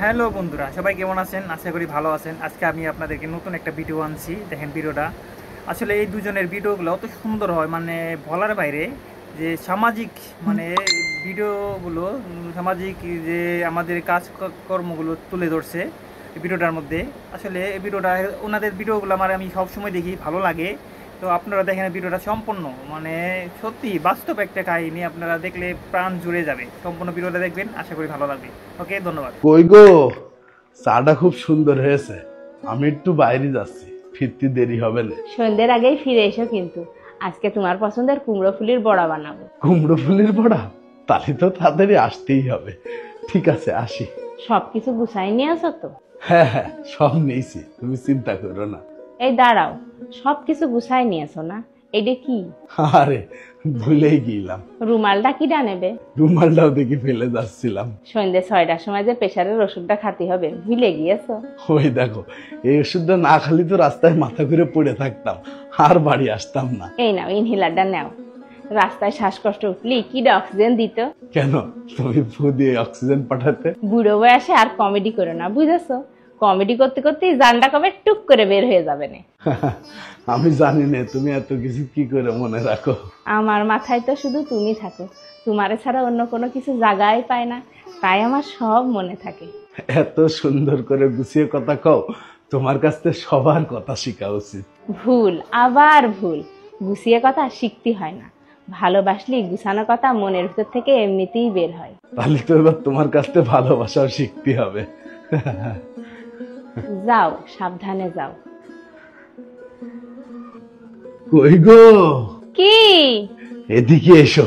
Hello বন্ধুরা, সবাই কেমন আছেন? আশা করি ভালো আছেন। আজকে আমি আপনাদেরকে নতুন একটা ভিডিও আনছি। দেখেন ভিডিওটা, আসলে এই দুজনের ভিডিওগুলো অত সুন্দর হয়, মানে বলার বাইরে। যে সামাজিক মানে ভিডিওগুলো, সামাজিক যে আমাদের কাজকর্মগুলো তুলে ধরছে এই ভিডিওটার মধ্যে। আসলে এই ভিডিওটা, ওনাদের ভিডিওগুলো আমি সবসময় দেখি, ভালো লাগে। তো আপনারা দেখেন ভিডিওটা সম্পূর্ণ, মানে সত্যি বাস্তব একটা কাহিনী, আপনারা দেখলে প্রাণ জুড়ে যাবে। সম্পূর্ণ ভিডিওটা দেখবেন, আশা করি ভালো লাগবে। ওকে, ধন্যবাদ। কই গো, চাটা খুব সুন্দর হয়েছে। আমি একটু বাইরে যাচ্ছি, ফিরতে দেরি হবে না। সন্ধ্যের আগেই ফিরে এসো কিন্তু। আজকে তোমার পছন্দের কুমড়ো ফুলের বড়া বানাবো। কুমড়ো ফুলের বড়া? তাহলে তো তাড়াতাড়ি আসতেই হবে। ঠিক আছে, আসি। সবকিছু গুছাই নিয়ে আসো তো? হ্যাঁ হ্যাঁ, সব নিয়েছি, তুমি চিন্তা করো না। এই দাঁড়াও, সবকিছু গুছাই নিয়ে আসো না? এটা কি? আরে ভুলেই গেলাম। রুমালটা কিটা নেবে? রুমালটাও দেখি ফেলে যাচ্ছিলাম। সন্ধ্যে 6টার সময় যে প্রেশারের ওষুধটা খাতে হবে, ভুলে গিয়েছো? ওই দেখো, এই ওষুধটা না খালি তো রাস্তায় মাথা ঘুরে পড়ে থাকতাম, আর বাড়ি আসতাম না। এই নাও, ইনহেলারটা নাও। রাস্তায় শ্বাসকষ্ট উঠলে কিটা অক্সিজেন দিত। কেন, তুমি ফু দিয়ে অক্সিজেন পাঠাতে? বুড়ো বয়সে আর কমেডি করো না, বুঝেছো? কমেডি করতে করতেই জানটা কবে টুক করে বের হয়ে যাবে না। আমি জানি না তুমি এত কিছু কি করে মনে রাখো। আমার মাথায় তো শুধু তুমি থাকো, তোমারে ছাড়া অন্য কোনো কিছু জায়গায় পায় না, তাই আমার সব মনে থাকে। এত সুন্দর করে গুছিয়ে কথা কও, তোমার কাছ থেকে সবার কথা শেখা উচিত। ভুল, আবার ভুল। গুছিয়ে কথা শিখতে হয় না, ভালোবাসলে গুছানো কথা মনের ভিতর থেকে এমনিতেই বের হয়। তাহলে তো এবার তোমার কাছ থেকে ভালোবাসাও শিখতে হবে। যাও, সাবধানে যাও। কই গো, কি? এদিকে এসো।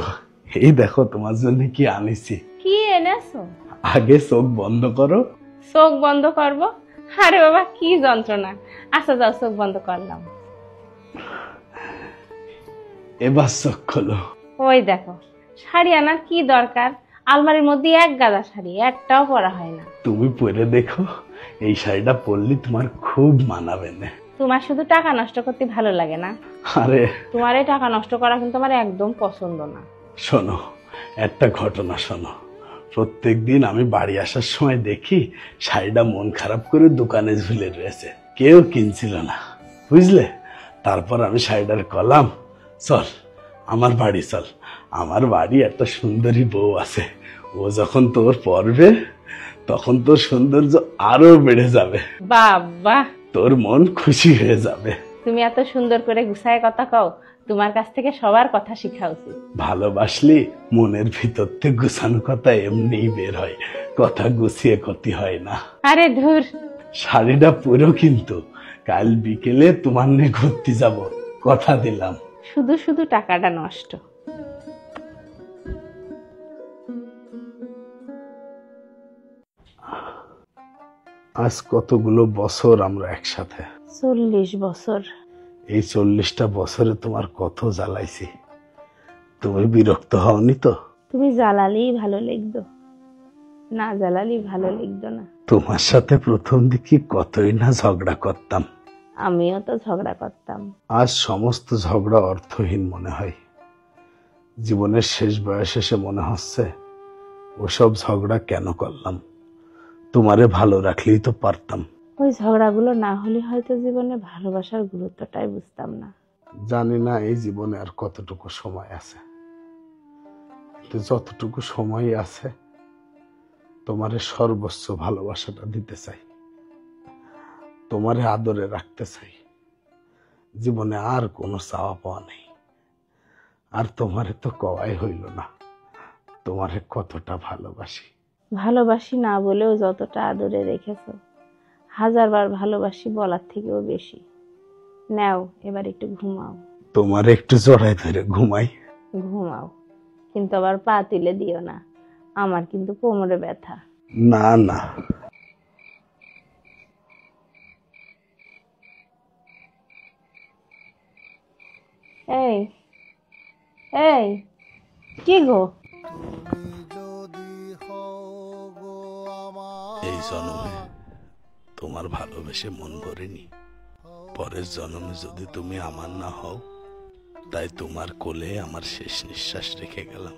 এই দেখো তোমার জন্য কি আনিছি। কি এনেছো? আগে চোখ বন্ধ করো। চোখ বন্ধ করব? আরে বাবা, কি যন্ত্রণা। আচ্ছা যাও, চোখ বন্ধ করলাম। এবার চোখ খোলো। ওই দেখো, শাড়ি আনার কি দরকার? আলমারির মধ্যে এক গাদা শাড়ি, একটাও পরা হয় না। তুমি পরে দেখো, এই শাড়িটা পরলে তোমার খুব মানাবে না। তোমার শুধু টাকা নষ্ট করতে ভালো লাগে না? আরে তোমার এই টাকা নষ্ট করা কিন্তু আমার একদম পছন্দ না। শোনো, একটা ঘটনা শোনো। প্রত্যেক দিন আমি বাড়ি আসার সময় দেখি শাড়িটা মন খারাপ করে দোকানে ঝুলে রয়েছে, কেউ কিনছিল না, বুঝলে? তারপর আমি শাড়িটার কলাম, চল আমার বাড়ি চল, আমার বাড়ি একটা সুন্দরী বউ আছে, ও যখন তোর পরবে তখন তোর সৌন্দর্য আরো বেড়ে যাবে, বাবা, তোর মন খুশি হয়ে যাবে। তুমি এত সুন্দর করে গুছায় কথা কও, তোমার কাছ থেকে সবার কথা শেখা উচিত। ভালোবাসলি মনের ভিতর থেকে গুছানো কথা এমনিই বের হয়, কথা গুছিয়ে করতে হয় না। আরে ধুর। শাড়িটা পুরো কিন্তু কাল বিকেলে তোমার নিয়ে ঘুরতে যাব, কথা দিলাম। শুধু শুধু টাকাটা নষ্ট। আজ কতগুলো বছর আমরা একসাথে। 40 বছর। এই 40টা বছরে তোমার কত জ্বালাইছি, তুমি বিরক্ত হওনি তো? তুমি জ্বালালেই ভালো লাগতো, না জ্বালালেই ভালো লাগতো না। তোমার সাথে প্রথম দিকে কতই না ঝগড়া করতাম। আমিও তো ঝগড়া করতাম। আজ সমস্ত ঝগড়া অর্থহীন মনে হয়। জীবনের শেষ বয়সে এসে মনে হচ্ছে ওসব ঝগড়া কেন করলাম, তোমারে ভালো রাখলেই তো পারতাম। ওই ঝগড়াগুলো না হলে হয়তো জীবনে ভালোবাসার গুরুত্বটাই বুঝতাম না। জানি না এই জীবনে আর কতটুকু সময় আছে, কিন্তু যতটুকু সময় আছে তোমারে সর্বোচ্চ ভালোবাসাটা দিতে চাই, তোমারে আদরে রাখতে চাই। জীবনে আর কোনো চাওয়া পাওয়া নেই। আর তোমারে তো কওয়াই হইল না তোমারে কতটা ভালোবাসি। ভালোবাসি না বলেও যতটা আদরে রেখেছো, 1000বার ভালোবাসি বলার থেকেও বেশি। নাও, এবার একটু ঘুমাও। তোমারে একটু জড়াই ধরে ঘুমাই। ঘুমাও, কিন্তু আবার পা তুলে দিও না, আমার কিন্তু কোমরে ব্যথা। না না, এই এই, কি গো? এই জন্মে তোমার ভালোবেসে মন ভরেনি, পরের জন্মে যদি তুমি আমার না হও, তাই তোমার কোলে আমার শেষ নিঃশ্বাস রেখে গেলাম।